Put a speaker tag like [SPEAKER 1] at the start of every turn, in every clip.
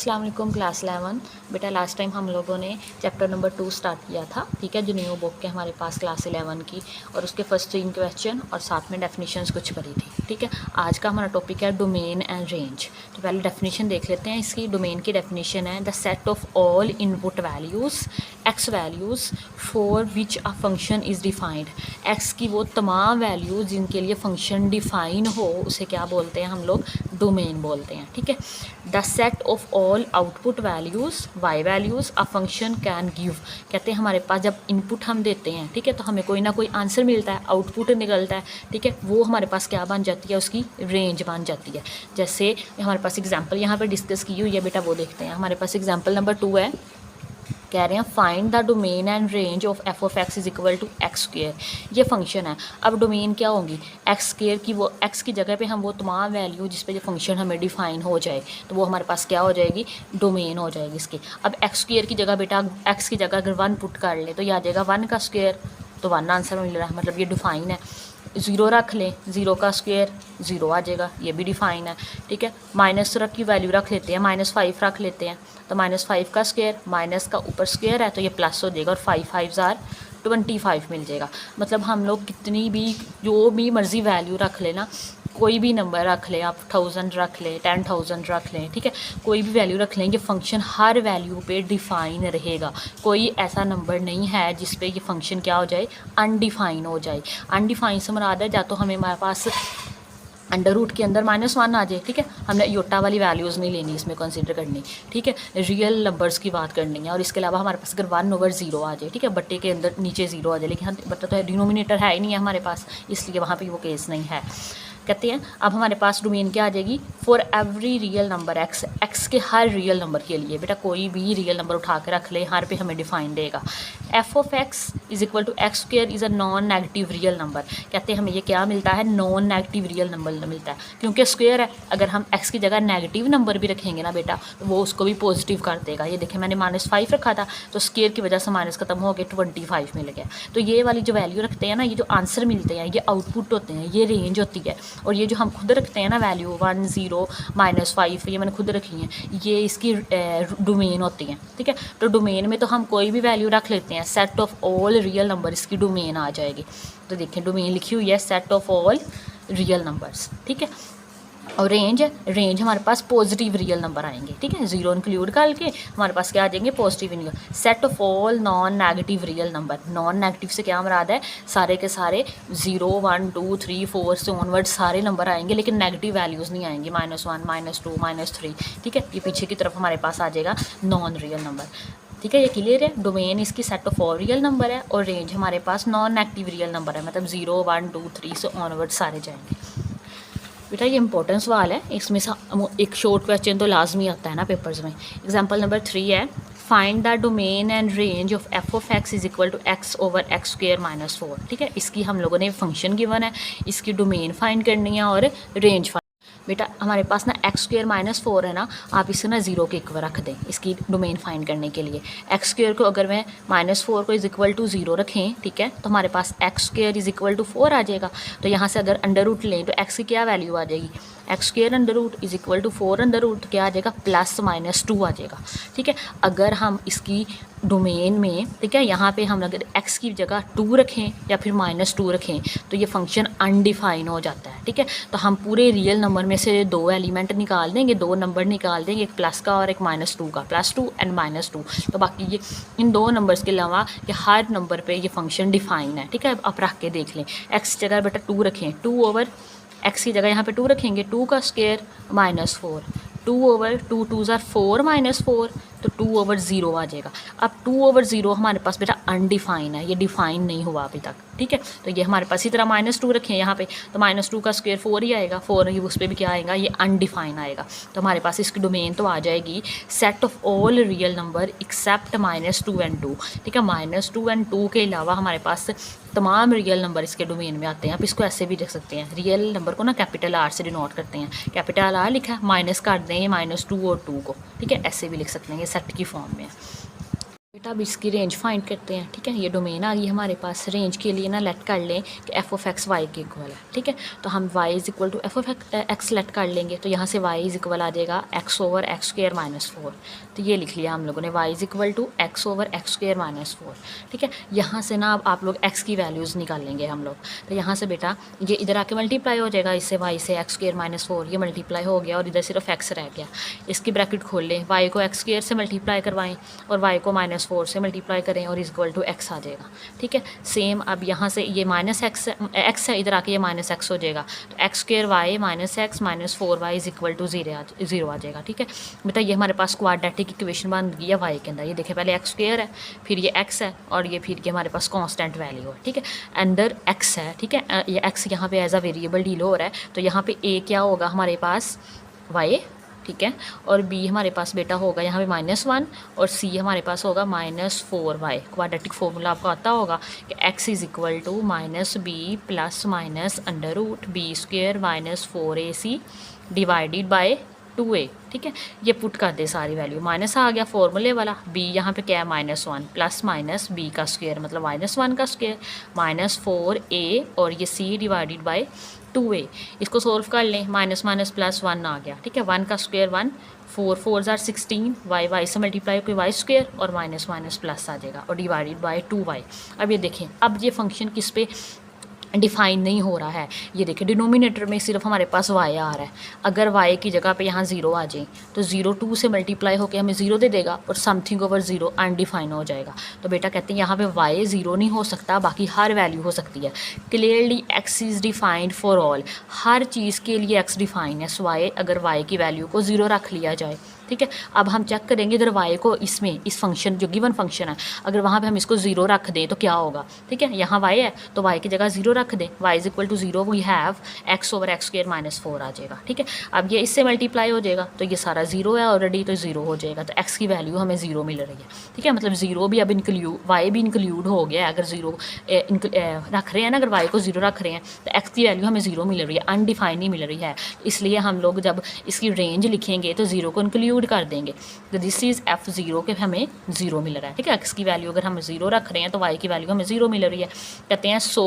[SPEAKER 1] अस्सलाम वालेकुम क्लास 11। बेटा लास्ट टाइम हम लोगों ने चैप्टर नंबर 2 स्टार्ट किया था, ठीक है, जो न्यू बुक के हमारे पास क्लास 11 की, और उसके फर्स्ट 3 क्वेश्चन और साथ में डेफिनेशंस कुछ करी थी, ठीक है। आज का हमारा टॉपिक है डोमेन एंड रेंज। तो पहले डेफिनेशन देख लेते हैं इसकी। डोमेन की डेफिनेशन है the set of all input values x values for which a function is defined. X की वो तमाम वैल्यूज़ जिनके लिए फंक्शन डिफाइन हो उसे क्या बोलते हैं हम लोग? डोमेन बोलते हैं, ठीक है। The set of all output values Y values a function can give. कहते हैं हमारे पास जब इनपुट हम देते हैं, ठीक है, तो हमें कोई ना कोई आंसर मिलता है, आउटपुट निकलता है, ठीक है, वो हमारे पास क्या बन जाती है? उसकी रेंज बन जाती है। जैसे हमारे पास एग्जांपल यहाँ पे डिस्कस की हुई है बेटा, वो देखते हैं। हमारे पास एग्जांपल नंबर 2 है, कह रहे हैं find the domain and range of F of x is equal to X square. ये फंक्शन है। अब डोमेन क्या होगी? एक्स स्क्वेयर की, वो एक्स की जगह पे हम वो तमाम वैल्यू जिस पे जो फंक्शन हमें डिफाइन हो जाए तो वो हमारे पास क्या हो जाएगी? डोमेन हो जाएगी इसकी। अब एक्स स्क्वेयर की जगह बेटा, एक्स की जगह अगर 1 पुट कर ले तो ये आ जाएगा 1 का स्क्वेयर, तो 1 आंसर मिल रहा है, मतलब ये डिफाइन है। 0 रख लें, 0 का स्क्वेयर 0 आ जाएगा, ये भी डिफाइन है, ठीक है। माइनस की वैल्यू रख लेते हैं, -5 रख लेते हैं, तो -5 का स्क्वेयर, माइनस का ऊपर स्क्वेयर है तो ये प्लस हो जाएगा, और 5 5 ज़ार 25 मिल जाएगा। मतलब हम लोग कितनी भी जो भी मर्ज़ी वैल्यू रख लेना, कोई भी नंबर रख लें आप, 1000 रख लें, 10,000 रख लें, ठीक है, कोई भी वैल्यू रख लें, ये फंक्शन हर वैल्यू पे डिफाइन रहेगा। कोई ऐसा नंबर नहीं है जिस पे ये फंक्शन क्या हो जाए? अनडिफाइन हो जाए। अनडिफाइन से मुराद है या तो हमें हमारे पास अंडर रूट के अंदर -1 आ जाए, ठीक है, हमने योटा वाली वैल्यूज़ नहीं लेनी इसमें कंसीडर करनी, ठीक है, रियल नंबर्स की बात करनी है। और इसके अलावा हमारे पास अगर 1/0 आ जाए, ठीक है, बट्टे के अंदर नीचे 0 आ जाए, लेकिन हम बट्टा तो है, डिनोमिनेटर है ही नहीं है हमारे पास, इसलिए वहाँ पे वो केस नहीं है। कहते हैं अब हमारे पास डोमेन क्या आ जाएगी? For every real number x, x के हर रियल नंबर के लिए। बेटा कोई भी रियल नंबर उठा के रख ले, हर पे हमें डिफाइन देगा। F of x is equal to X square is a non negative real number. कहते हैं हमें ये क्या मिलता है? नॉन नेगेटिव रियल नंबर मिलता है, क्योंकि स्क्वेयर है। अगर हम एक्स की जगह नेगेटिव नंबर भी रखेंगे ना बेटा, तो वो उसको भी पॉजिटिव कर देगा। ये देखें, मैंने -5 रखा था तो स्क्वेयर की वजह से माइनस खत्म हो गया, 25 मिल गया। तो ये वाली जो वैल्यू रखते हैं ना, ये जो आंसर मिलते हैं, ये आउटपुट होते हैं, ये रेंज होती है। और ये जो हम खुद रखते हैं ना वैल्यू 1 0 -5, ये मैंने खुद रखी हैं, ये इसकी डोमेन होती हैं, ठीक है। तो डोमेन में तो हम कोई भी वैल्यू रख लेते हैं, set of all real number इसकी डोमेन आ जाएगी। तो देखें डोमेन लिखी हुई है set of all real numbers, ठीक है। और रेंज है, रेंज हमारे पास पॉजिटिव रियल नंबर आएंगे, ठीक है, 0 इंक्लूड करके हमारे पास क्या आ जाएंगे? Positive real. Set of all non negative real number. Non negative से क्या मुराद है? सारे के सारे 0 1 2 3 4 से ऑनवर्ड सारे नंबर आएंगे, लेकिन नेगेटिव वैल्यूज़ नहीं आएंगी, -1 -2 -3, ठीक है। ये पीछे की तरफ हमारे पास आ जाएगा नॉन रियल नंबर, ठीक है। ये क्लियर है? डोमेन इसकी set of all real number है, और रेंज हमारे पास नॉन नेगेटिव रियल नंबर है, मतलब 0 1 2 3 से ऑनवर्ड सारे जाएंगे। बेटा ये इंपॉर्टेंट सवाल है, इसमें एक शॉर्ट क्वेश्चन तो लाजमी आता है ना पेपर्स में। एग्जांपल नंबर 3 है, find the domain and range of F of x is equal to X over X square -4, ठीक है। इसकी हम लोगों ने फंक्शन गिवन है, इसकी डोमेन फाइंड करनी है और रेंज। बेटा हमारे पास ना एक्स स्क्वेयर -4 है ना, आप इसे ना 0 के इक्वल रख दें इसकी डोमेन फाइंड करने के लिए। एक्स स्क्वेयर को अगर मैं -4 को इज इक्वल टू 0 रखें, ठीक है, तो हमारे पास x square is equal to 4 आ जाएगा। तो यहाँ से अगर अंडर रूट लें तो एक्स की क्या वैल्यू आ जाएगी? X square under root is equal to 4 under root, क्या आ जाएगा? +-2 आ जाएगा, ठीक है। अगर हम इसकी डोमेन में, ठीक है, यहाँ पे हम अगर x की जगह 2 रखें या फिर -2 रखें तो ये फंक्शन अनडिफाइन हो जाता है, ठीक है। तो हम पूरे रियल नंबर में से 2 एलिमेंट निकाल देंगे, 2 नंबर निकाल देंगे, एक प्लस का और एक -2 का, +2 एंड -2। तो बाकी ये इन 2 नंबर्स के अलावा ये हर नंबर पे ये फंक्शन डिफाइन है, ठीक है। आप रख के देख लें, x की जगह बेटा 2 रखें, 2 ओवर x की जगह यहाँ पे 2 रखेंगे, 2 का स्क्वेयर -4, 2 ओवर 2 2 ज़ार 4 -4, तो 2/0 आ जाएगा। अब 2/0 हमारे पास बेटा अनडिफाइन है, ये डिफाइन नहीं हुआ अभी तक, ठीक है। तो ये हमारे पास इसी तरह -2 रखें यहाँ पे, तो -2 का स्क्वायर 4 ही आएगा, 4 ही उस पर भी क्या आएगा? ये अनडिफाइन आएगा। तो हमारे पास इसकी डोमेन तो आ जाएगी set of all real number accept -2 and 2, ठीक है। -2 एंड 2 के अलावा हमारे पास तमाम रियल नंबर इसके डोमेन में आते हैं। आप इसको ऐसे भी लिख सकते हैं, रियल नंबर को ना कैपिटल R से डिनोट करते हैं, कैपिटल R लिखा है, माइनस कर दें -2 और 2 को, ठीक है, ऐसे भी लिख सकते हैं, ये सेट की फॉर्म में है। बेटा अब इसकी रेंज फाइंड करते हैं। ठीक है, ये डोमेन आ गई हमारे पास। रेंज के लिए ना लेट कर लें कि एफ ऑफ एक्स वाई के इक्वल है। ठीक है, तो हम Y is equal to F of X let कर लेंगे, तो यहाँ से वाई इज इक्वल आ जाएगा X over X square minus 4। तो ये लिख लिया हम लोगों ने, Y is equal to X over X square minus 4। ठीक है, यहाँ से ना अब आप लोग एक्स की वैल्यूज़ निकालेंगे हम लोग। तो यहाँ से बेटा ये इधर आके मल्टीप्लाई हो जाएगा, इससे वाई से एक्स स्क्र माइनस 4 ये मल्टीप्लाई हो गया और इधर सिर्फ एक्स रह गया। इसकी ब्रैकेट खोल लें, वाई को एक्स स्क्र से मल्टीप्लाई करवाएं और वाई को -4 से मल्टीप्लाई करें और इक्वल टू एक्स आ जाएगा। ठीक है, सेम अब यहाँ से ये माइनस एक्स है, इधर आके ये माइनस एक्स हो जाएगा, तो X square Y minus X minus 4y is equal to 0 आ जाएगा। ठीक है बेटा, ये हमारे पास क्वाड्रेटिक इक्वेशन बन गई है वाई के अंदर। ये देखिए पहले एक्स स्क्र है, फिर ये एक्स है और ये फिर ये हमारे पास कांस्टेंट वैल्यू है। ठीक है, अंदर एक्स है। ठीक है, ये एक्स यहाँ पे एज अ वेरिएबल डील हो रहा है, तो यहाँ पे ए क्या होगा हमारे पास वाई। ठीक है, और b हमारे पास बेटा होगा यहाँ पे -1 और c हमारे पास होगा -4y। क्वाड्रेटिक फॉर्मूला आपको आता होगा कि x is equal to -b plus minus under root B square minus 4ac divided by 2a। ठीक है, ये पुट कर दे सारी वैल्यू, माइनस आ गया फॉर्मूले वाला, b यहाँ पे क्या है -1 प्लस माइनस b का स्क्वायर मतलब -1 का स्क्वायर -4a और ये c डिवाइडेड बाय 2a। इसको सोल्व कर लें, माइनस माइनस प्लस 1 आ गया। ठीक है, 1 का स्क्वायर 1, 4 4 जार 16, वाई से मल्टीप्लाई कोई वाई स्क्वायर और माइनस माइनस प्लस आ जाएगा और डिवाइडेड बाय 2y। अब ये देखें, अब ये फंक्शन किस पे डिफाइन नहीं हो रहा है। ये देखिए डिनोमिनेटर में सिर्फ हमारे पास y आ रहा है। अगर y की जगह पे यहाँ 0 आ जाए तो 0 2 से मल्टीप्लाई होकर हमें 0 दे देगा और समथिंग ओवर 0 अनडिफाइन हो जाएगा। तो बेटा कहते हैं यहाँ पे y 0 नहीं हो सकता, बाकी हर वैल्यू हो सकती है। Clearly x is defined for all, हर चीज़ के लिए x डिफाइन है। y अगर y की वैल्यू को 0 रख लिया जाए। ठीक है, अब हम चेक करेंगे इधर y को इसमें इस फंक्शन जो गिवन फंक्शन है, अगर वहाँ पे हम इसको 0 रख दें तो क्या होगा। ठीक है, यहाँ y है तो y की जगह 0 रख दें, y is equal to 0 we have x over X square minus 4 आ जाएगा। ठीक है, अब ये इससे मल्टीप्लाई हो जाएगा तो ये सारा 0 है ऑलरेडी, तो 0 हो जाएगा, तो x की वैल्यू हमें 0 मिल रही है। ठीक है, मतलब 0 भी अब इंक्लूड, y भी इंक्लूड हो गया है। अगर 0 रख रहे हैं ना, अगर y को 0 रख रहे हैं तो x की वैल्यू हमें 0 मिल रही है, अनडिफाइन नहीं मिल रही है। इसलिए हम लोग जब इसकी रेंज लिखेंगे तो 0 को इंक्लूड कर देंगे, तो दिस इज f0 के हमें 0 मिल रहा है। ठीक है, x की वैल्यू अगर हम 0 रख रहे हैं तो y की वैल्यू हमें 0 मिल रही है। कहते हैं सो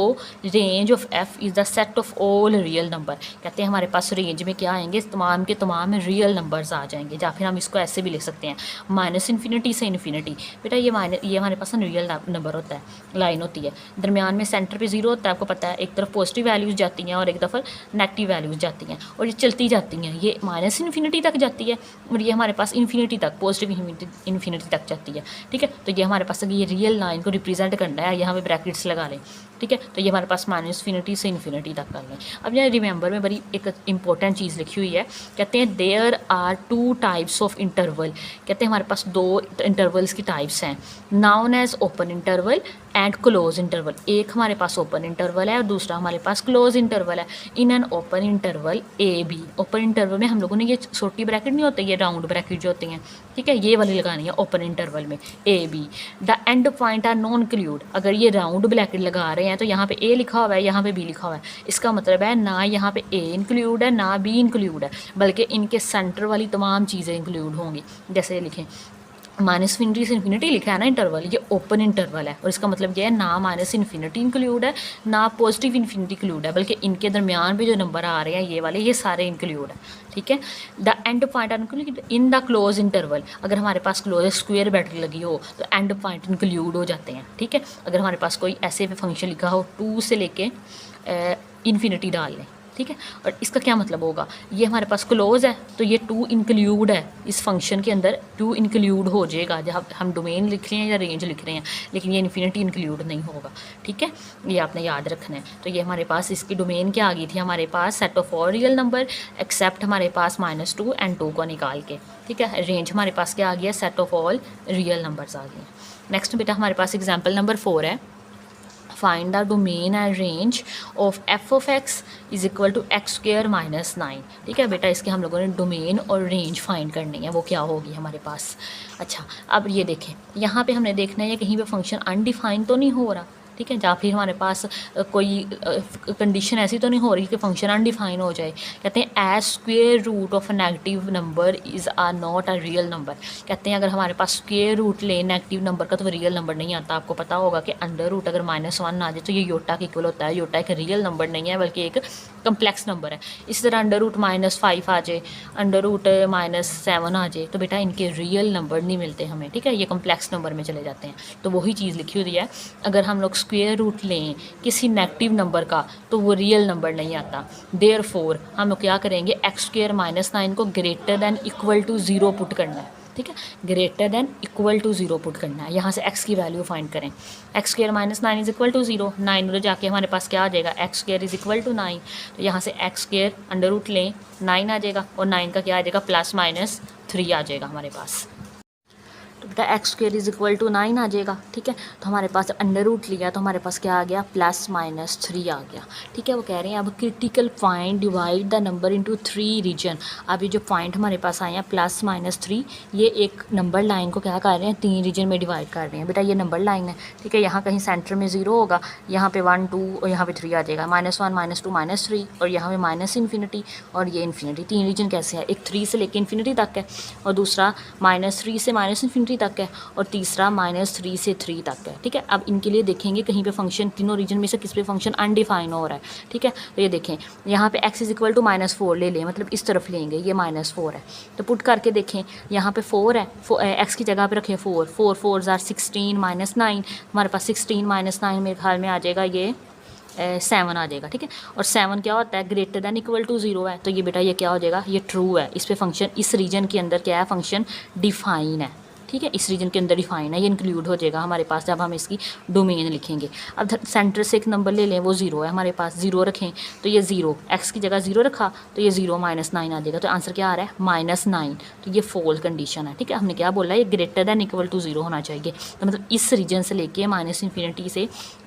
[SPEAKER 1] range of f is the set of all real number. कहते हैं हमारे पास रेंज में क्या आएंगे, तमाम के तमाम रियल नंबर्स आ जाएंगे, या फिर हम इसको ऐसे भी लिख सकते हैं -∞ से इन्फिनिटी। बेटा ये हमारे पास रियल नंबर होता है, लाइन होती है, दरमियान में सेंटर पे 0 होता है। आपको पता है एक तरफ पॉजिटिव वैल्यूज़ जाती हैं और एक दफ़ा नेगेटिव वैल्यूज़ जाती हैं और ये चलती जाती हैं, ये -∞ तक जाती है और ये हमारे पास इन्फिनिटी तक, पॉजिटिव इन्फिनिटी तक जाती है। ठीक है, तो ये हमारे पास ये रियल लाइन को रिप्रेजेंट करना है, यहाँ पे ब्रैकेट्स लगा लें। ठीक है, तो ये हमारे पास -∞ से इन्फिनिटी तक कर लें। अब यहाँ रिमेंबर में बड़ी एक इंपॉर्टेंट चीज़ लिखी हुई है, कहते हैं there are 2 types of interval. कहते हैं हमारे पास 2 इंटरवल्स की टाइप्स हैं, known as open interval and close interval. एक हमारे पास ओपन इंटरवल है और दूसरा हमारे पास क्लोज इंटरवल है। In an open interval A B, open interval में हम लोगों ने ये छोटी ब्रैकेट नहीं होती, ये राउंड ब्रैकेट जो होती हैं, ठीक है, ये वाली लगानी है ओपन इंटरवल में A B. The end point are non include. अगर ये राउंड ब्रैकेट लगा रहे हैं तो यहाँ पे ए लिखा हुआ है, यहाँ पे बी लिखा हुआ है, इसका मतलब है ना यहाँ पे ए इंक्लूड है ना बी इंक्लूड है, बल्कि इनके सेंटर वाली तमाम चीज़ें इंक्लूड होंगी। जैसे लिखें -∞ से इन्फिनिटी लिखा है ना इंटरवल, ये ओपन इंटरवल है और इसका मतलब ये है ना -∞ इंक्लूड है ना पॉजिटिव इन्फिनिटी इंक्लूड है, बल्कि इनके दरमियान भी जो नंबर आ रहे हैं ये वाले, ये सारे इंक्लूड है। ठीक है, the end point include in the close interval. अगर हमारे पास क्लोज स्क्वायर ब्रैकेट लगी हो तो एंड पॉइंट इंक्लूड हो जाते हैं। ठीक है, अगर हमारे पास कोई ऐसे फंक्शन लिखा हो 2 से लेके इन्फिनिटी डाल लें। ठीक है, और इसका क्या मतलब होगा, ये हमारे पास क्लोज है तो ये 2 इंक्लूड है, इस फंक्शन के अंदर 2 इंक्लूड हो जाएगा जब हम डोमेन लिख रहे हैं या रेंज लिख रहे हैं, लेकिन ये इन्फिनिटी इंक्लूड नहीं होगा। ठीक है, ये आपने याद रखना है। तो ये हमारे पास इसकी डोमेन क्या आ गई थी, हमारे पास set of all real number except हमारे पास -2 एंड 2 को निकाल के। ठीक है, रेंज हमारे पास क्या आ गया, set of all real numbers आ गए। नेक्स्ट बेटा हमारे पास एग्जाम्पल नंबर 4 है, find the domain and range of f of x is equal to x square minus 9। ठीक है बेटा, इसके हम लोगों ने डोमेन और रेंज फाइंड करनी है, वो क्या होगी हमारे पास। अच्छा, अब ये देखें, यहाँ पे हमने देखना है कहीं पे फंक्शन अनडिफाइन तो नहीं हो रहा। ठीक है। या फिर हमारे पास कोई कंडीशन ऐसी तो नहीं हो रही कि फंक्शन अनडिफाइन हो जाए। कहते हैं as square root of a negative number is are not a real number. कहते हैं अगर हमारे पास स्क्वेयर रूट ले नेगेटिव नंबर का तो रियल नंबर नहीं आता। आपको पता होगा कि अंडर रूट अगर -1 आ जाए तो ये योटा के इक्वल होता है। योटा एक रियल नंबर नहीं है बल्कि एक कम्प्लेक्स नंबर है। इसी तरह अंडर रूट -5 आ जाए, अंडर रूट -7 आ जाए तो बेटा इनके रियल नंबर नहीं मिलते हमें, ठीक है। ये कम्प्लेक्स नंबर में चले जाते हैं। तो वही चीज़ लिखी हुई है, अगर हम लोग स्क्वेयर रूट लें किसी नेगेटिव नंबर का तो वो रियल नंबर नहीं आता। देयरफॉर हम लोग क्या करेंगे, x² -9 को greater than equal to 0 put करना है, ठीक है। Greater than equal to 0 put करना है। यहाँ से x की वैल्यू फाइंड करें। x² -9 is equal to 0। 9 उधर जाके हमारे पास क्या आ जाएगा, x² इज इक्वल टू 9। तो यहाँ से x² अंडर रूट लें 9 आ जाएगा और 9 का क्या आ जाएगा +-3 आ जाएगा हमारे पास। तो बेटा x² इज इक्वल टू 9 आ जाएगा, ठीक है। तो हमारे पास अंडर रूट लिया तो हमारे पास क्या आ गया, +-3 आ गया, ठीक है। वो कह रहे हैं अब critical point divide the number into 3 region. अब ये जो पॉइंट हमारे पास आए हैं +-3, ये एक नंबर लाइन को क्या कर रहे हैं, 3 रीजन में डिवाइड कर रहे हैं। बेटा ये नंबर लाइन है, ठीक है। यहाँ कहीं सेंटर में 0 होगा, यहाँ पे 1 2 और यहाँ पे 3 आ जाएगा, -1 -2 -3 और यहाँ पे -∞ और ये इन्फिनिटी। 3 रीजन कैसे है, एक 3 से लेके इन्फिनिटी तक है और दूसरा -3 से -∞ तक है और तीसरा -3 से 3 तक है, ठीक है। अब इनके लिए देखेंगे कहीं पे फंक्शन, तीनों रीजन में से किस पे फंक्शन अनडिफाइन हो रहा है, ठीक है। तो ये देखें यहाँ पे x इज इक्वल टू -4 ले लें, मतलब इस तरफ लेंगे, ये -4 है तो पुट करके देखें यहाँ पे 4 है, x की जगह पे रखें 4 4 4 जार 16 -9 हमारे पास 16 -9 मेरे ख्याल में आ जाएगा ये 7 आ जाएगा, ठीक है। और 7 क्या होता है, ग्रेटर दैन इक्वल टू 0 है। तो ये बेटा ये क्या हो जाएगा, ये ट्रू है। इस पे फंक्शन इस रीजन के अंदर क्या है, फंक्शन डिफाइन है, ठीक है। इस रीजन के अंदर डिफाइन है, ये इंक्लूड हो जाएगा हमारे पास जब हम इसकी डोमेन लिखेंगे। अब सेंटर से एक नंबर ले लें, वो 0 है हमारे पास, 0 रखें तो ये 0, x की जगह 0 रखा तो ये 0 -9 आ जाएगा। तो आंसर क्या आ रहा है, -9। तो ये फॉल्स कंडीशन है, ठीक है। हमने क्या बोला, ये ग्रेटर दैन इक्वल टू 0 होना चाहिए। तो मतलब इस रीजन से लेके -∞ से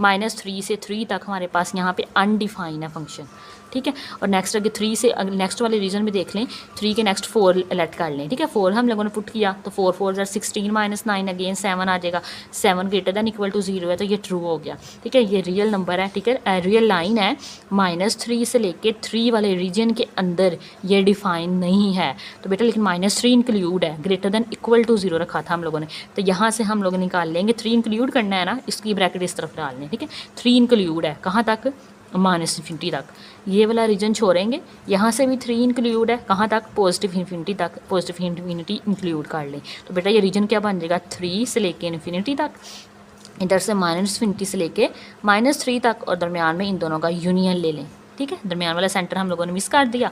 [SPEAKER 1] -3 से 3 तक हमारे पास यहाँ पे अनडिफाइन है फंक्शन, ठीक है। और नेक्स्ट अगर 3 से नेक्स्ट वाले रीजन में देख लें, 3 के नेक्स्ट 4 लेट कर लें, ठीक है। 4 हम लोगों ने पुट किया तो 4 4 जार 16 -9 अगेन 7 आ जाएगा। 7 ग्रेटर दैन इक्वल टू 0 है तो ये ट्रू हो गया, ठीक है। ये रियल नंबर है, ठीक है, रियल लाइन है। -3 से लेके 3 वाले रीजन के अंदर ये डिफाइन नहीं है। तो बेटा लेकिन -3 इंक्लूड है, ग्रेटर दैन इक्वल टू 0 रखा था हम लोगों ने। तो यहाँ से हम लोग निकाल लेंगे, 3 इंक्लूड करना है ना, इसकी ब्रैकेट इस तरफ डाल लें, ठीक है। 3 इंक्लूड है कहाँ तक, -∞ तक। ये वाला रीजन छोड़ेंगे, यहाँ से भी 3 इंक्लूड है कहाँ तक, +∞ तक। +∞ इंक्लूड कर लें तो बेटा ये रीजन क्या बन जाएगा, 3 से लेके इन्फिनिटी तक, इधर से -∞ से लेके -3 तक और दरमियान में इन दोनों का यूनियन ले लें, ठीक है। दरमियान वाला सेंटर हम लोगों ने मिस कर दिया,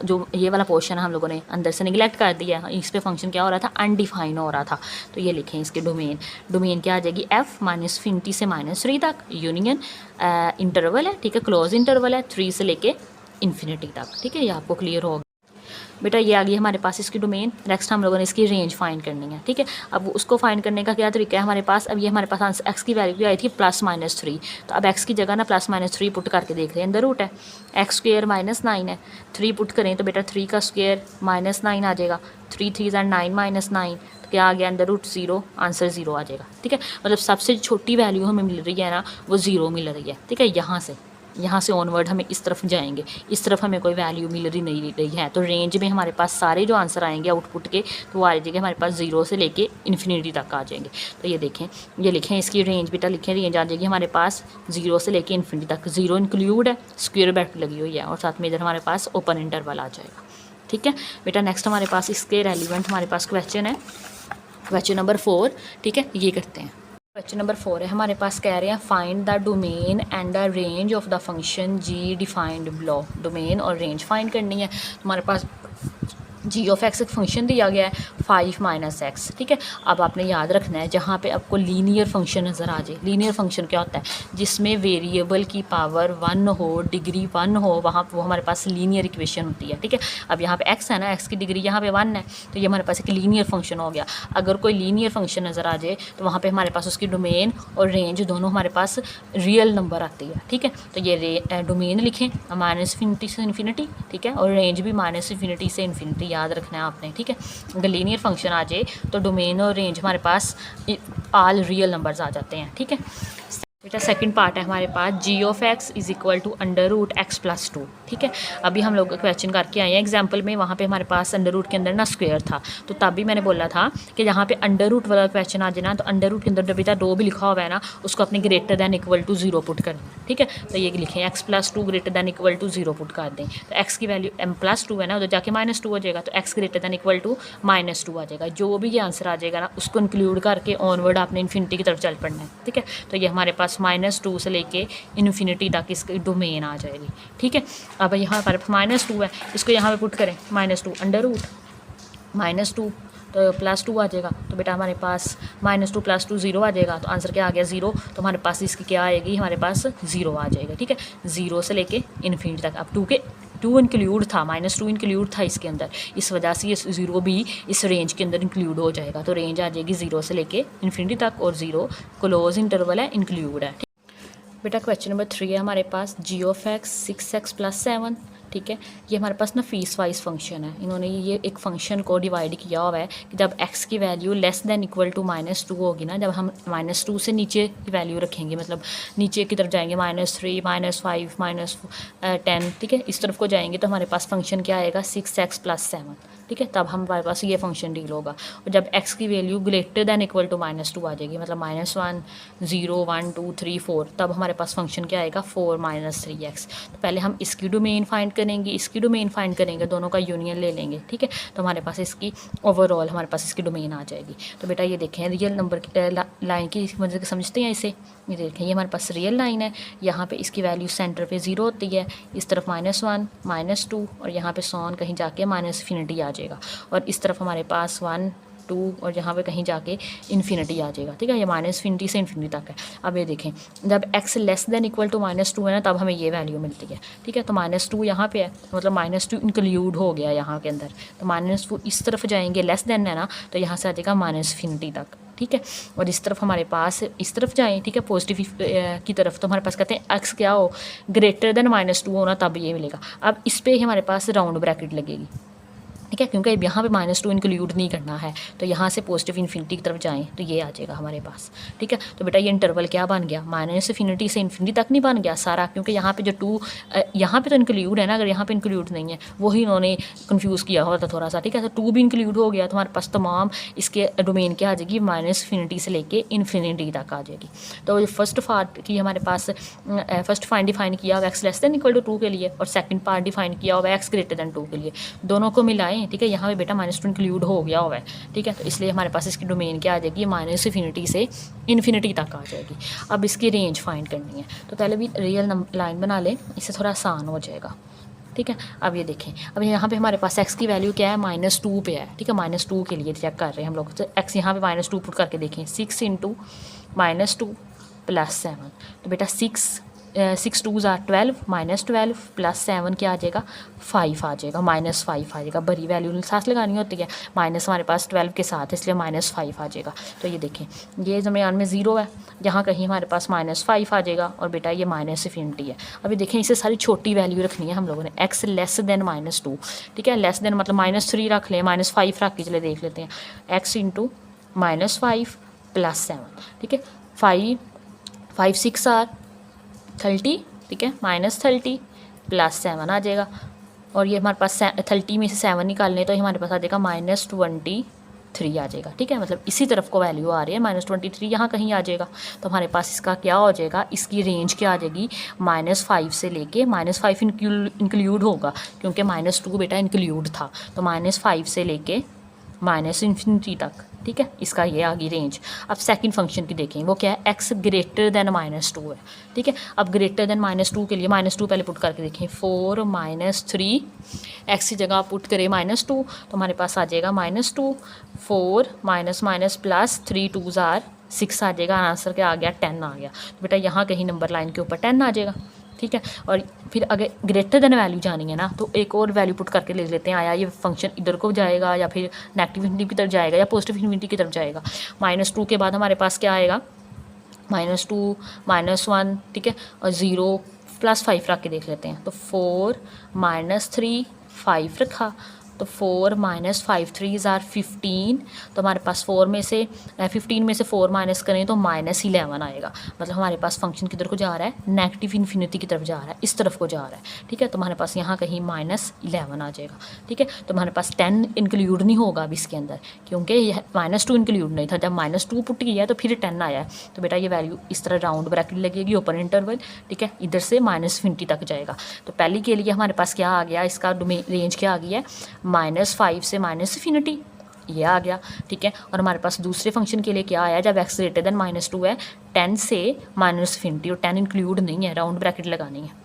[SPEAKER 1] जो ये वाला पोर्शन हम लोगों ने अंदर से निगलेक्ट कर दिया। इस पे फंक्शन क्या हो रहा था, अनडिफाइन हो रहा था। तो ये लिखें इसके डोमेन क्या आ जाएगी, f -∞ से -3 तक, यूनियन इंटरवल है, ठीक है, क्लोज इंटरवल है 3 से लेके इन्फिनिटी तक, ठीक है। ये आपको क्लियर होगा बेटा। ये आ गई हमारे पास इसकी डोमेन। नेक्स्ट हम लोगों ने इसकी रेंज फाइंड करनी है, ठीक है। अब उसको फाइंड करने का क्या तरीका है हमारे पास, अब ये हमारे पास आंसर x की वैल्यू आई थी +-3। तो अब x की जगह ना +-3 पुट करके देख रहे हैं, अंदर रूट है, x² -9 है, 3 पुट करें तो बेटा 3 का स्क्वायर -9 आ जाएगा, 3 3 = 9 -9 तो क्या आ गया, अंदर रूट 0, आंसर 0 आ जाएगा, ठीक है। मतलब सबसे छोटी वैल्यू हमें मिल रही है ना, वो 0 मिल रही है, ठीक है। यहाँ से ऑनवर्ड हमें इस तरफ जाएंगे, इस तरफ हमें कोई वैल्यू मिल रही नहीं रही है। तो रेंज में हमारे पास सारे जो आंसर आएंगे आउटपुट के, तो वो आ जाएंगे हमारे पास 0 से लेके इन्फिनिटी तक आ जाएंगे। तो ये देखें, ये लिखें इसकी रेंज, बेटा लिखें, रेंज आ जाएगी हमारे पास 0 से लेके इन्फिनिटी तक। 0 इंक्लूड है, स्क्वायर ब्रैकेट लगी हुई है और साथ में इधर हमारे पास ओपन इंटरवल आ जाएगा, ठीक है बेटा। नेक्स्ट हमारे पास इसके रेलिवेंट हमारे पास क्वेश्चन है, क्वेश्चन नंबर 4, ठीक है। ये करते हैं, क्वेश्चन नंबर 4 है हमारे पास, कह रहे हैं find the domain and the range of the function g defined below. Domain और रेंज फाइंड करनी है। हमारे पास g ऑफ x एक फंक्शन दिया गया है 5 - x, ठीक है। अब आपने याद रखना है जहाँ पे आपको लीनियर फंक्शन नज़र आ जाए। लीनियर फंक्शन क्या होता है, जिसमें वेरिएबल की पावर 1 हो, डिग्री 1 हो, वहाँ वो हमारे पास लीनियर इक्वेशन होती है, ठीक है। अब यहाँ पे x है ना, x की डिग्री यहाँ पे 1 है, तो ये हमारे पास एक लीनियर फंक्शन हो गया। अगर कोई लीनियर फंक्शन नज़र आ जाए तो वहाँ पर हमारे पास उसकी डोमेन और रेंज दोनों हमारे पास रियल नंबर आती है, ठीक है। तो ये डोमेन लिखें -∞ से इन्फिनिटी, ठीक है, और रेंज भी -∞ से इन्फिनिटी, याद रखना है आपने, ठीक है। अगर लीनियर फंक्शन आ जाए तो डोमेन और रेंज हमारे पास ऑल रियल नंबर्स आ जाते हैं, ठीक है। बेटा सेकंड पार्ट है हमारे पास g of x is equal to under root x plus two. ठीक है, अभी हम लोग क्वेश्चन करके आए हैं एग्जाम्पल में, वहाँ पे हमारे पास अंडर रूट के अंदर ना स्क्वायर था, तो तब भी मैंने बोला था कि यहाँ पे अंडर रूट वाला क्वेश्चन आ जाए ना, तो अंडर रूट के अंदर जब बेटा रो भी लिखा हुआ है ना, उसको अपने greater than equal to zero put करना। ठीक है, तो ये लिखें X plus two greater than equal to zero put कर दें, तो एक्स की वैल्यू एम प्लस टू है ना, उधर जाके माइनस टू हो जाएगा, तो x greater than equal to minus two आ जाएगा। जो भी ये आंसर आ जाएगा ना, उसको इंक्लूड करके ऑनवर्ड आपने इन्फिनिटी की तरफ चल पड़ना है। ठीक है, तो ये हमारे पास माइनस टू से लेके इन्फिनिटी तक इसकी डोमेन आ जाएगी। ठीक है, अब यहाँ पर माइनस टू है, इसको यहाँ पे पुट करें minus two under root minus two, तो प्लस टू आ जाएगा, तो बेटा हमारे पास minus two plus two zero आ जाएगा, तो आंसर क्या आ गया जीरो, तो हमारे पास इसकी क्या आएगी, हमारे पास जीरो आ जाएगा। ठीक है, जीरो से लेके इन्फिनिटी तक। अब टू इंक्लूड था, माइनस टू इंक्लूड था इसके अंदर, इस वजह से ये जीरो भी इस रेंज के अंदर इंक्लूड हो जाएगा, तो रेंज आ जाएगी जीरो से लेके इन्फिनिटी तक, और जीरो क्लोज इंटरवल है, इंक्लूड है। बेटा क्वेश्चन नंबर 3 है हमारे पास g of x 6x plus 7। ठीक है, ये हमारे पास ना फीस वाइज फंक्शन है, इन्होंने ये एक फंक्शन को डिवाइड किया हुआ है कि जब x की value less than equal to minus two होगी ना, जब हम माइनस टू से नीचे की वैल्यू रखेंगे, मतलब नीचे की तरफ जाएंगे, minus three minus five minus 10, ठीक है, इस तरफ को जाएंगे, तो हमारे पास फंक्शन क्या आएगा 6x प्लस 7। ठीक है, तब हमारे पास ये फंक्शन डील होगा, और जब x की value greater than equal to minus two आ जाएगी, मतलब माइनस 1 0 1 2 3 4, तब हमारे पास फंक्शन क्या आएगा 4 माइनस 3x। तो पहले हम इसकी डोमेन फाइंड करेंगे, इसकी डोमेन फाइंड करेंगे, दोनों का यूनियन ले लेंगे। ठीक है, तो हमारे पास इसकी ओवरऑल हमारे पास इसकी डोमेन आ जाएगी। तो बेटा ये देखें रियल नंबर की लाइन की मतलब समझते हैं इसे, ये देखें ये हमारे पास रियल लाइन है, यहाँ पे इसकी वैल्यू सेंटर पे ज़ीरो होती है, इस तरफ माइनस 1 माइनस 2, और यहाँ पे सॉन कहीं जाके माइनस इन्फिनिटी आ जाएगा, और इस तरफ हमारे पास 1 2, और यहाँ पे कहीं जाके इन्फिनिटी आ जाएगा। ठीक है, ये माइनस इन्फिनिटी से इन्फिनिटी तक है। अब ये देखें जब x less than equal to minus two है ना, तब हमें ये वैल्यू मिलती है। ठीक है, तो माइनस टू यहाँ पे है, मतलब माइनस टू इंक्लूड हो गया यहाँ के अंदर, तो माइनस टू इस तरफ जाएंगे, लेस देन है ना, तो यहाँ से आ जाएगा माइनस इन्फिनिटी तक। ठीक है, और इस तरफ हमारे पास इस तरफ जाएँ, ठीक है, पॉजिटिव की तरफ, तो हमारे पास कहते हैं एक्स क्या हो ग्रेटर देन माइनस टू होना, तब ये मिलेगा। अब इस पर हमारे पास राउंड ब्रैकेट लगेगी। ठीक है, क्योंकि यहाँ पे माइनस टू इंक्लूड नहीं करना है, तो यहाँ से पॉजिटिव इन्फिनिटी की तरफ जाएं तो ये आ जाएगा हमारे पास। ठीक है, तो बेटा ये इंटरवल क्या बन गया, माइनस इन्फिनिटी से इन्फिनिटी तक नहीं बन गया सारा, क्योंकि यहाँ पे जो टू यहाँ पे तो इंक्लूड है ना, अगर यहाँ पे इंक्लूड नहीं है वही इन्होंने कन्फ्यूज़ किया हुआ था थोड़ा सा। ठीक है, तो टू भी इंक्लूड हो गया, तो हमारे पास तमाम इसके डोमेन क्या आ जाएगी, माइनस इन्फिनिटी से लेके इन्फिनिटी तक आ जाएगी। तो फर्स्ट पार्ट की हमारे पास फर्स्ट फाइन डिफाइन किया हुआ X less than equal to 2 के लिए, और सेकंड पार्ट डिफाइन किया हुआ एक्स ग्रेटर देन 2 के लिए, दोनों को मिलाएं। ठीक है, यहाँ पे बेटा माइनस टू इंक्लूड हो गया हुआ है। ठीक है, तो इसलिए हमारे पास इसकी डोमेन क्या आ जाएगी, माइनस इन्फिनिटी से इन्फिनिटी तक आ जाएगी। अब इसकी रेंज फाइंड करनी है, तो पहले भी रियल लाइन बना लें, इससे थोड़ा आसान हो जाएगा। ठीक है, अब ये देखें, अब यहाँ पे हमारे पास x की वैल्यू क्या है, माइनस टू पे है। ठीक है, माइनस टू के लिए चेक कर रहे हैं हम लोग, तो x यहाँ पे माइनस टू पुट करके देखें, 6 इंटू माइनस टू प्लस 7, तो बेटा 6 2 ज़ार 12 माइनस 12 प्लस 7 क्या आ जाएगा 5 आ जाएगा, माइनस 5 आ जाएगा। बड़ी वैल्यू साथ लगानी होती है, माइनस हमारे पास 12 के साथ, इसलिए माइनस 5 आ जाएगा। तो ये देखें ये दरमियान में ज़ीरो है, यहाँ कहीं हमारे पास माइनस 5 आ जाएगा, और बेटा ये माइनस इन्फिनिटी है। अभी देखें इसे सारी छोटी वैल्यू रखनी है हम लोगों ने, x less then minus two. ठीक है, लेस देन मतलब माइनस 3 रख लें, माइनस 5 रख के चले देख लेते हैं, x इंटू माइनस 5 प्लस 7। ठीक है, 5 6 आर 30, ठीक है, माइनस 30 प्लस 7 आ जाएगा, और ये हमारे पास 30 में से 7 निकालने, तो हमारे पास आ जाएगा माइनस 23 आ जाएगा। ठीक है, मतलब इसी तरफ को वैल्यू आ रही है, माइनस 23 यहाँ कहीं आ जाएगा, तो हमारे पास इसका क्या हो जाएगा, इसकी रेंज क्या आ जाएगी, माइनस 5 से लेके माइनस 5 इंक्लूड होगा, क्योंकि माइनस 2 बेटा इंक्लूड था, तो माइनस 5 से लेके माइनस इन्फिनिटी तक। ठीक है, इसका ये आ गई रेंज। अब सेकंड फंक्शन की देखें, वो क्या है, x greater than minus two है। ठीक है, अब ग्रेटर देन माइनस टू के लिए माइनस टू पहले पुट करके देखें, 4 माइनस 3, एक्स की जगह पुट करें माइनस टू, तो हमारे पास आ जाएगा माइनस 2 4 माइनस माइनस प्लस 3 2 ज़ार 6 आ जाएगा, आंसर क्या आ गया 10 आ गया। तो बेटा यहाँ कहीं नंबर लाइन के ऊपर 10 आ जाएगा। ठीक है, और फिर अगर ग्रेटर देन वैल्यू जानी है ना, तो एक और वैल्यू पुट करके ले लेते हैं, आया ये फंक्शन इधर को जाएगा या फिर नेगेटिव इन्फिनिटी की तरफ जाएगा या पॉजिटिव इन्फिनिटी की तरफ जाएगा। माइनस 2 के बाद हमारे पास क्या आएगा, माइनस 2 माइनस 1, ठीक है, और 0 प्लस 5 रख के देख लेते हैं, तो 4 माइनस 3 5 रखा तो 4 माइनस 5 3 आर 15, तो हमारे पास 4 में से 15 में से 4 माइनस करें तो -11 आएगा। मतलब हमारे पास फंक्शन किधर को जा रहा है, नेगेटिव इन्फिनिटी की तरफ जा रहा है, इस तरफ को जा रहा है। ठीक है, तो हमारे पास यहाँ कहीं -11 आ जाएगा। ठीक है, तो हमारे पास 10 इंक्लूड नहीं होगा अब इसके अंदर, क्योंकि यह -2 इंक्लूड नहीं था। जब -2 पुट किया तो फिर 10 आया है, तो बेटा ये वैल्यू इस तरह राउंड ब्रैकेट लगेगी, ओपन इंटरवल। ठीक है, इधर से -∞ तक जाएगा। तो पहले के लिए हमारे पास क्या आ गया, इसका डोमेन रेंज क्या आ गया है, -5 से -∞ ये आ गया। ठीक है, और हमारे पास दूसरे फंक्शन के लिए क्या आया, जब x ग्रेटर देन -2 है, 10 से -∞, और 10 इंक्लूड नहीं है, राउंड ब्रैकेट लगानी है।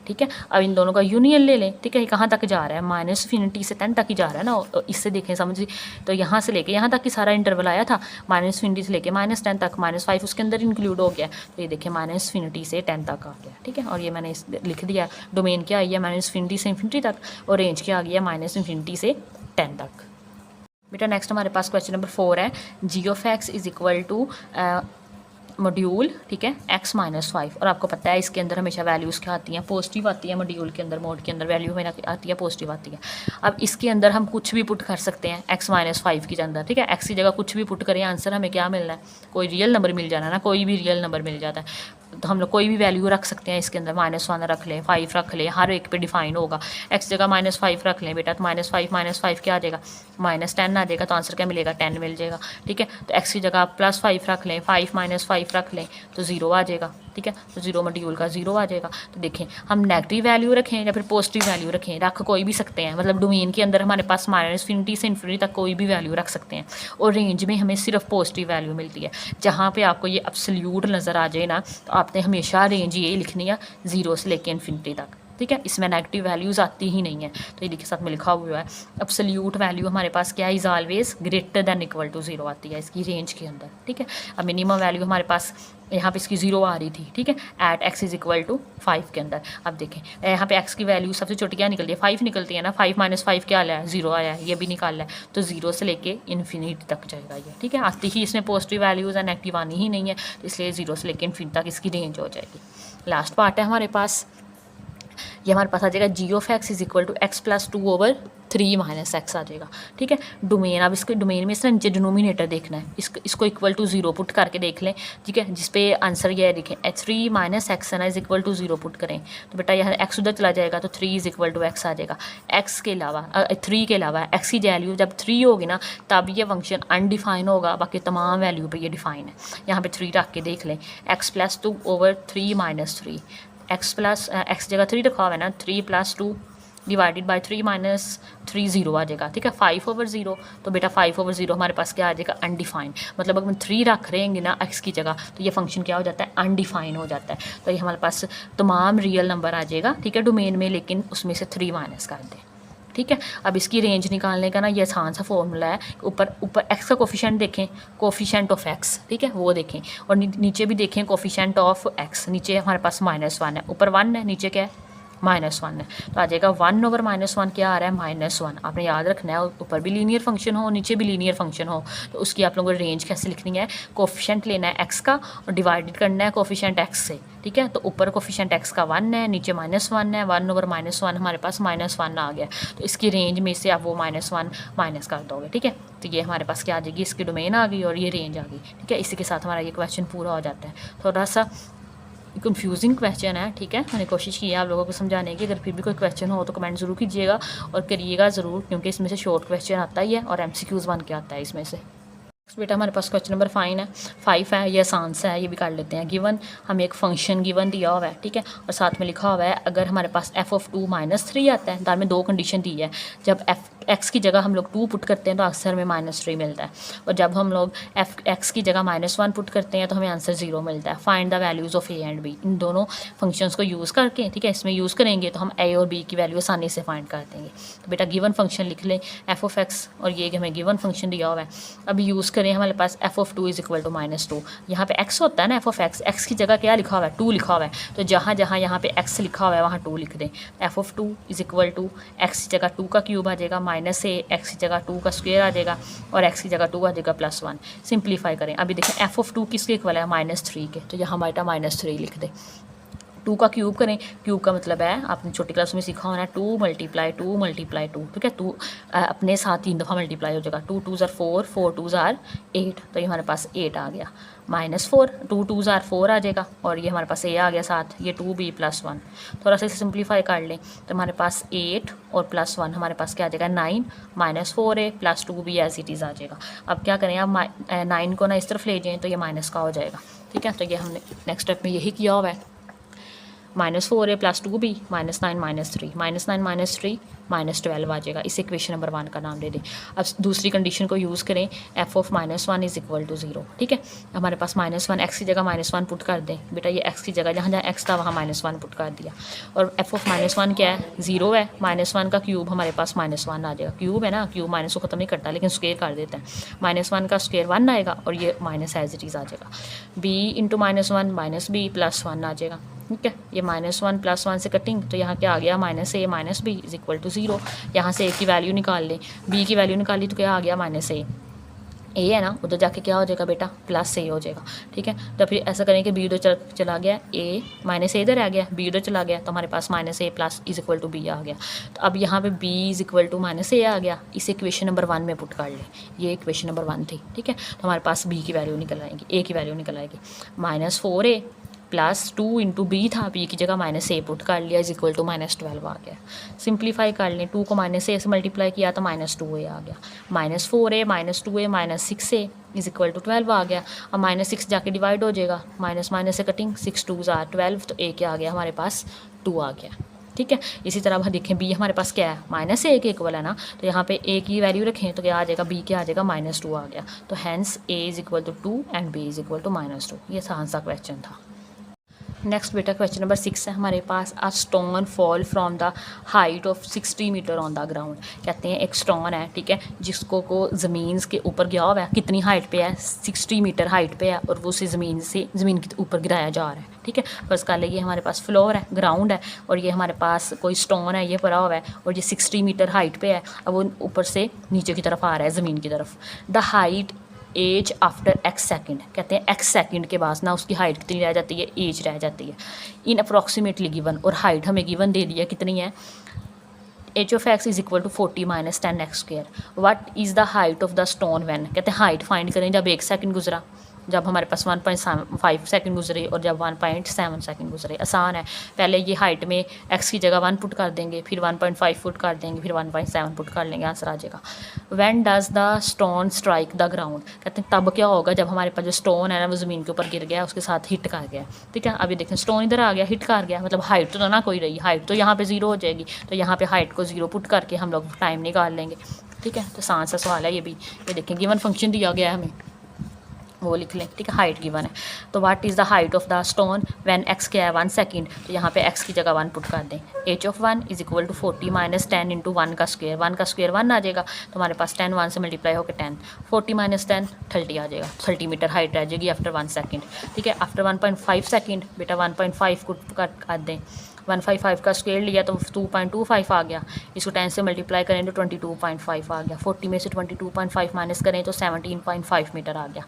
[SPEAKER 1] ठीक है, अब इन दोनों का यूनियन ले लें। ठीक है, कहाँ तक जा रहा है, -∞ से 10 तक ही जा रहा है ना, इससे देखें समझिए। तो यहाँ से लेके यहाँ तक की सारा इंटरवल आया था, -∞ से लेके -10 तक, -5 उसके अंदर इंक्लूड हो गया। तो ये देखें -∞ से 10 तक आ गया। ठीक है, और ये मैंने लिख दिया, डोमेन क्या आई है -∞ से ∞ तक, और रेंज क्या आ गया -∞ से 10 तक। बेटा नेक्स्ट हमारे पास क्वेश्चन नंबर 4 है, g(x) is equal to module, ठीक है, x -5। और आपको पता है इसके अंदर हमेशा वैल्यूज़ क्या आती हैं, पॉजिटिव आती है। मॉड्यूल के अंदर, मोड के अंदर वैल्यू हमें आती है पॉजिटिव आती है। अब इसके अंदर हम कुछ भी पुट कर सकते हैं x -5 के अंदर। ठीक है, x की जगह कुछ भी पुट करें, आंसर हमें क्या मिलना है, कोई रियल नंबर मिल जाना ना, कोई भी रियल नंबर मिल जाता है। तो हम लोग कोई भी वैल्यू रख सकते हैं इसके अंदर, -1 रख लें, 5 रख लें, हर एक पे डिफाइन होगा। x जगह -5 रख लें बेटा, तो -5 क्या आ जाएगा, -10 आ जाएगा। तो आंसर क्या मिलेगा, 10 मिल जाएगा। ठीक है, तो x की जगह +5 रख लें, 5 -5 रख लें, तो 0 आ जाएगा। ठीक है, तो 0 मॉड्यूल का 0 आ जाएगा। तो देखें, हम नेगेटिव वैल्यू रखें या फिर पॉजिटिव वैल्यू रखें, रख कोई भी सकते हैं। मतलब डोमेन के अंदर हमारे पास -∞ से ∞ तक कोई भी वैल्यू रख सकते हैं, और रेंज में हमें सिर्फ पॉजिटिव वैल्यू मिलती है। जहाँ पे आपको ये एब्सोल्यूट नज़र आ जाए ना, तो आपने हमेशा रेंज ये लिखनी है 0 से लेके ∞ तक। ठीक है, इसमें नेगेटिव वैल्यूज़ आती ही नहीं है। तो ये देखिए साथ में लिखा हुआ है, एब्सोल्यूट वैल्यू हमारे पास क्या है, is always greater than equal to 0 आती है इसकी रेंज के अंदर। ठीक है, अब मिनिमम वैल्यू हमारे पास यहाँ पे इसकी 0 आ रही थी। ठीक है, at x is equal to 5 के अंदर। अब देखें यहाँ पे x की वैल्यू सबसे छोटी क्या निकलती है, 5 निकलती है ना। 5 -5 क्या आया है, 0 आया है, ये भी निकाल है। तो 0 से लेके ∞ तक जाएगा ये। ठीक है, आती ही इसमें पॉजिटिव वैल्यूज़ है, नेगेटिव आनी ही नहीं है, तो इसलिए 0 से लेके ∞ तक इसकी रेंज हो जाएगी। लास्ट पार्ट है हमारे पास, ये हमारे पास आ जाएगा g(x) is equal to x + 2/3 - x आ जाएगा। ठीक है, डोमेन, अब इसके डोमेन में इसका नीचे डिनोमिनेटर देखना है, इसको इक्वल टू 0 पुट करके देख लें। ठीक है, जिस पे आंसर ये है देखें, 3 - x है ना, इज इक्वल टू 0 पुट करें, तो बेटा यहाँ x उधर चला जाएगा, तो 3 इज इक्वल टू x आ जाएगा। x के अलावा 3 के अलावा x की वैल्यू जब 3 होगी ना, तब ये फंक्शन अनडिफाइन होगा, बाकी तमाम वैल्यू पे ये डिफाइन है। यहाँ पे 3 रख के देख लें, x + 2/3 - 3, x जगह 3 रखा हुआ है ना, 3 + 2 डिवाइडेड बाई 3 - 3 0 आ जाएगा। ठीक है, 5/0, तो बेटा 5/0 हमारे पास क्या आ जाएगा, अनडिफाइन। मतलब अगर हम 3 रख रहेंगे ना x की जगह, तो ये फंक्शन क्या हो जाता है, अनडिफाइन हो जाता है। तो ये हमारे पास तमाम रियल नंबर आ जाएगा। ठीक है, डोमेन में, लेकिन उसमें से 3 माइनस कर दें। ठीक है, अब इसकी रेंज निकालने का ना ये आसान सा फॉर्मूला है। ऊपर x का कोफिशिएंट देखें, कोफिशिएंट ऑफ x, ठीक है, वो देखें, और नीचे भी देखें कोफिशिएंट ऑफ x। नीचे हमारे पास -1 है, ऊपर 1 है, नीचे क्या है, -1 है। तो आ जाएगा 1/-1 क्या आ रहा है, -1। आपने याद रखना है, ऊपर भी लीनियर फंक्शन हो, नीचे भी लीनियर फंक्शन हो, तो उसकी आप लोगों को रेंज कैसे लिखनी है, कोफिशिएंट लेना है x का और डिवाइडेड करना है कोफिशिएंट x से। ठीक है, तो ऊपर कोफिशिएंट x का 1 है, नीचे -1 है, 1/-1 हमारे पास -1 आ गया। तो इसकी रेंज में से आप वो -1 माइनस कर दोगे। ठीक है, तो ये हमारे पास क्या आ जाएगी, इसकी डोमेन आ गई और ये रेंज आ गई। ठीक है, इसी के साथ हमारा ये क्वेश्चन पूरा हो जाता है। थोड़ा सा कंफ्यूजिंग क्वेश्चन है। ठीक है, मैंने कोशिश की है आप लोगों को समझाने की। अगर फिर भी कोई क्वेश्चन हो तो कमेंट ज़रूर कीजिएगा और करिएगा ज़रूर, क्योंकि इसमें से शॉर्ट क्वेश्चन आता ही है और MCQs बन के आता है इसमें से। बेटा हमारे पास क्वेश्चन नंबर 5 है, ये आसान सा है, ये भी कर लेते हैं। गिवन हमें एक फंक्शन गिवन दिया हुआ है, ठीक है, और साथ में लिखा हुआ है अगर हमारे पास f(2 - 3) आता है, तो में 2 कंडीशन दी है। जब x की जगह हम लोग 2 पुट करते हैं तो आंसर में -3 मिलता है, और जब हम लोग x की जगह -1 पुट करते हैं तो हमें आंसर 0 मिलता है। Find the values of a and b। इन दोनों फंक्शंस को यूज़ करके, ठीक है, इसमें यूज़ करेंगे तो हम a और b की वैल्यू आसानी से फाइंड कर देंगे। तो बेटा गिवन फंक्शन लिख लें f(x) और ये हमें गिवन फंक्शन दिया हुआ है। अब यूज़ करें, हमारे पास f(2 = -2)। यहाँ पे x होता है ना, f(x) की जगह क्या लिखा हुआ है, 2 लिखा हुआ है, तो जहाँ जहाँ यहाँ पे x लिखा हुआ है वहाँ 2 लिख दें। f(2 = x की जगह 2 का क्यूब आ जाएगा, -a, x की जगह 2 का स्क्वायर आ जाएगा, और x की जगह 2 आ जाएगा +1। सिंप्लीफाई करें, अभी देखें f(2) किसके इक्वल है, -3 के, तो यहाँ हमारा -3 लिख दें। 2 का क्यूब करें, क्यूब का मतलब है आपने छोटी क्लास में सीखा होना 2 मल्टीप्लाई 2, ठीक है। 2 अपने साथ 3 दफ़ा मल्टीप्लाई हो जाएगा, 2 2 4, 4 2 8, तो ये हमारे पास 8 आ गया। -4, 2 2 4 आ जाएगा, और ये हमारे पास a आ गया साथ, ये 2b + 1। थोड़ा सा सिंप्लीफाई कर लें तो हमारे पास 8 और +1 हमारे पास क्या आ जाएगा 9, -4a + 2b as it is आ जाएगा। अब क्या करें, अब 9 को ना इस तरफ ले जाएँ तो ये माइनस का हो जाएगा, ठीक है। तो ये हमने नेक्स्ट स्टेप में यही किया हुआ है, -4a + 2b -9 -3 -9 -3 -12 आ जाएगा। इसे इक्वेशन नंबर 1 का नाम दे दें। अब दूसरी कंडीशन को यूज़ करें, f ऑफ -1 = 0, ठीक है। हमारे पास -1 x की जगह -1 पुट कर दें, बेटा ये x की जगह जहाँ जहाँ x था वहाँ -1 पुट कर दिया, और f ऑफ -1 क्या है 0 है, -1 का क्यूब हमारे पास -1 आ जाएगा, क्यूब है ना, क्यूब माइनस को ख़त्म नहीं करता लेकिन स्क्वेयर कर देते हैं, -1 का स्क्वेयर 1 आएगा, और ये माइनस एज इट इज़ आ जाएगा, b × -1 -b + 1 आ जाएगा, ठीक है। ये -1 + 1 से कटिंग, तो यहाँ क्या आ गया -a -b = 0। यहाँ से a की वैल्यू निकाल लें, b की वैल्यू निकाली तो क्या आ गया -a है ना, उधर जाके क्या हो जाएगा बेटा +a हो जाएगा, ठीक है। तो फिर ऐसा करें कि b उधर चला गया, a इधर आ गया, b उधर चला गया, तो हमारे पास -a + b आ गया। तो अब यहाँ पे b = -a आ गया, इसे इक्वेशन नंबर 1 में पुट कर लें, ये इक्वेशन नंबर 1 थी, ठीक है। तो हमारे पास b की वैल्यू निकल आएगी, a की वैल्यू निकल आएगी, -4a + 2 × b था, b की जगह -a पुट कर लिया, = -12 आ गया। सिंप्लीफाई कर लें, 2 को -a से मल्टीप्लाई किया तो -2a आ गया, -4a -2a -6a = 12 आ गया। अब -6 जाके डिवाइड हो जाएगा, माइनस से कटिंग, 6 2 12, तो a क्या आ गया हमारे पास 2 आ गया, ठीक है। इसी तरह अब देखें b हमारे पास क्या है -a के इक्वल है ना, तो यहाँ पे a की वैल्यू रखें तो क्या आ जाएगा, b क्या आ जाएगा -2 आ गया, तो हैंस a = 2 एंड b = -2। ये आसान सा क्वेश्चन था। नेक्स्ट बेटा क्वेश्चन नंबर 6 है हमारे पास, a stone fall from the height of 60 metre on the ground. कहते हैं एक स्टोन है, ठीक है, जिसको को ज़मीन के ऊपर गया हुआ है, कितनी हाइट पे है 60 मीटर हाइट पे है, और वो उसे ज़मीन के ऊपर गिराया जा रहा है, ठीक है। फर्स्ट कर ये हमारे पास फ्लोर है, ग्राउंड है, और ये हमारे पास कोई स्टोन है, ये पड़ा हुआ है, और ये 60 मीटर हाइट पे है। अब वो ऊपर से नीचे की तरफ आ रहा है, ज़मीन की तरफ। The height as after x second, कहते हैं x सेकंड के बाद ना उसकी हाइट कितनी रह जाती है, एज रह जाती है, इन अप्रॉक्सीमेटली गिवन, और हाइट हमें गिवन दे दिया कितनी है, h of x = 40 - 10x²। What is the height of the stone when, कहते हैं हाइट फाइंड करें जब 1 सेकंड गुजरा, जब हमारे पास 1.5 सेकंड गुजरे, और जब 1.7 सेकंड गुजरे। आसान है, पहले ये हाइट में x की जगह 1 पुट कर देंगे, फिर 1.5 पुट कर देंगे, फिर 1.7 पुट कर लेंगे, आंसर आ जाएगा। When does the stone strike the ground, कहते हैं तब क्या होगा जब हमारे पास जो स्टोन है ना वो ज़मीन के ऊपर गिर गया, उसके साथ हिट कर गया, ठीक है। अभी देखें स्टोन इधर आ गया, हिट कर गया, मतलब हाइट तो ना कोई रही, हाइट तो यहाँ पे 0 हो जाएगी, तो यहाँ पे हाइट को 0 पुट करके हम लोग टाइम निकाल लेंगे, ठीक है। तो आसान सा सवाल है ये भी, ये देखें गिवन फंक्शन दिया गया है हमें, वो लिख लें, ठीक है, हाइट गिवन है। तो what is the height of the stone when x क्या है 1 सेकंड, तो यहाँ पे x की जगह 1 पुट कर दें, h of 1 = 40 - 10 × 1 का स्क्वायर, 1 का स्क्वायर 1 आ जाएगा, तो हमारे पास 10 1 से मल्टीप्लाई होकर 10, 40 - 10 30 आ जाएगा, 30 मीटर हाइट रह जाएगी आफ्टर 1 सेकंड, ठीक है। आफ्टर 1.5 सेकंड बेटा 1.5 को कर दें, 155 का स्क्वायर लिया तो 2.25 आ गया, इसको 10 से मल्टीप्लाई करें तो 22.5 आ गया, 40 में से 22.5 माइनस करें तो 17.5 मीटर आ गया।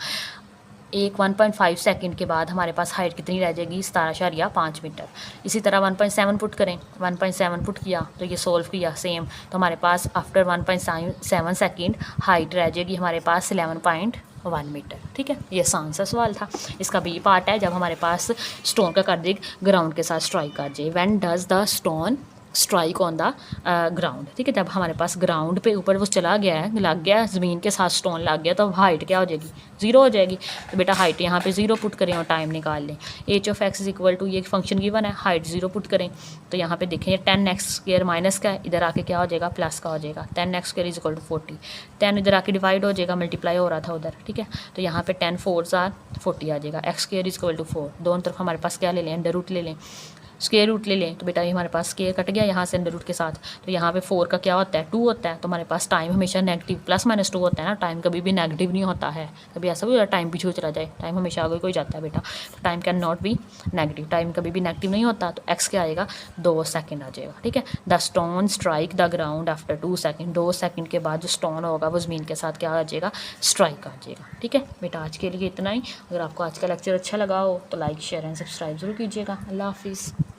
[SPEAKER 1] एक 1.5 सेकंड के बाद हमारे पास हाइट कितनी रह जाएगी 17.5 मीटर। इसी तरह 1.7 पुट करें, 1.7 पुट किया तो ये सोल्व किया सेम, तो हमारे पास आफ्टर 1.7 सेकंड हाइट रह जाएगी हमारे पास 11.1 मीटर, ठीक है। ये आसान सा सवाल था। इसका बी पार्ट है जब हमारे पास स्टोन का कर दे ग्राउंड के साथ स्ट्राइक कर जाए, when does the stone strike on the ground, ठीक है। जब हमारे पास ग्राउंड पे ऊपर वो चला गया है, लग गया ज़मीन के साथ स्टोन लग गया, तो हाइट क्या हो जाएगी 0 हो जाएगी, तो बेटा हाइट यहाँ पे 0 पुट करें और टाइम निकाल लें। h of x = ये फंक्शन गिवन है, हाइट 0 पुट करें, तो यहाँ पे देखें 10x² माइनस का है, इधर आके क्या हो जाएगा प्लस का हो जाएगा, 10x² = 40, 10 इधर आके डिवाइड हो जाएगा, मल्टीप्लाई हो रहा था उधर, ठीक है। तो यहाँ पे 10 4 40 आ जाएगा, x² = 4, दोनों तरफ हमारे पास क्या ले लें अंडर रूट ले लें, स्क्वायर रूट ले लें तो बेटा ये हमारे पास स्क्वायर कट गया यहाँ से अंडर रूट के साथ, तो यहाँ पे 4 का क्या होता है 2 होता है, तो हमारे पास टाइम हमेशा नेगेटिव +-2 होता है ना, टाइम कभी भी नेगेटिव नहीं होता है, कभी ऐसा भी होता है टाइम पीछे चला जाए, टाइम हमेशा आगे कोई जाता है बेटा, तो time can not be negative, time कभी भी नेगेटिव नहीं होता, तो एक्स क्या आएगा 2 सेकेंड आ जाएगा। ठीक है, the stone strike the ground after 2 second, 2 second के बाद जो स्टोन होगा वो ज़मीन के साथ क्या आ जाएगा स्ट्राइक आ जाएगा। ठीक है बेटा, आज के लिए इतना ही। अगर आपको आज का लेक्चर अच्छा लगा हो तो लाइक शेयर एंड सब्सक्राइब जरूर कीजिएगा। अल्लाह हाफिज़।